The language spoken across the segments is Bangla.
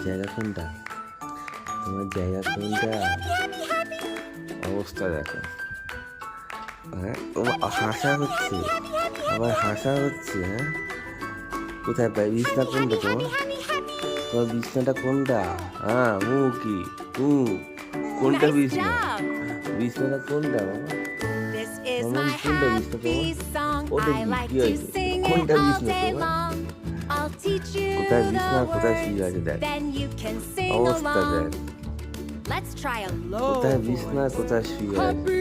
জায়গা কোনটা? তোমার জায়গা কোনটা? অবস্থা দেখো। হ্যাঁ, হাসা হচ্ছে, আবার হাসা হচ্ছে। হ্যাঁ, কোথায় পাই? বিছনা কোনটা তোমার? তোমার বিছনাটা কোনটা? হ্যাঁ, কি কোনটা বিছনা? বিছনাটা কোনটা বাবা? মামন কোনটা বিছনা তোমার? ওটা কি হয়েছে? কোনটা বিছনা তোমার? কোথায় বিছনা কোথায় শুয়ে আছে দেখ, অবস্থা দেখ। কোথায় বিছনা কোথায় শুয়ে আছে?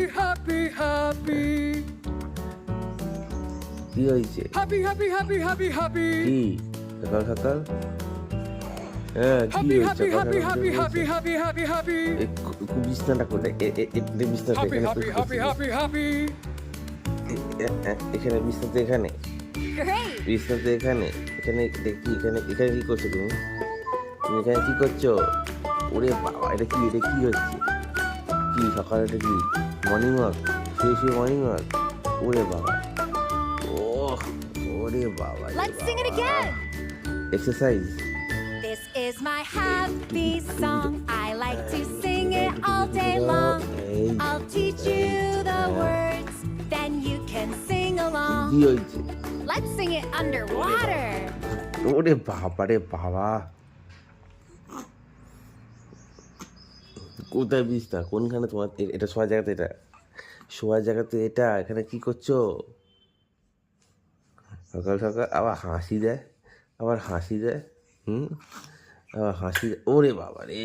কি হয়েছে? কি সকাল সকাল? হ্যাঁ, কি হয়েছে? বিছনাটা কোথায়? বিছনাটা এখানে, বিছনাতে এখানে, বিছনাতে এখানে, এখানে দেখি, এখানে এখানে কি করছো তুমি? তুমি এখানে কি করছো? ওরে বাবা, এটা কি হচ্ছে? কি সকালে এটা কি মর্নিং ওয়াক? শুয়ে মর্নিং ওয়াক? ওরে বাবা, ও ওরে বাবা, exercise. This is my happy song. I like to sing it all day long. I'll teach you the words, then you can sing along. কি হয়েছে? Let's sing it underwater. ওরে বাবা রে বাবা, কোথায় বিছনা? কোনখানে তোমার? এটা শোয়ার জায়গাতে, এটা শোয়ার জায়গাতে, এটা এখানে কি করছো সকাল সকাল? আবার হাসি দেয়, আবার হাসি দেয়, আবার হাসি দেয়। ওরে বাবা রে।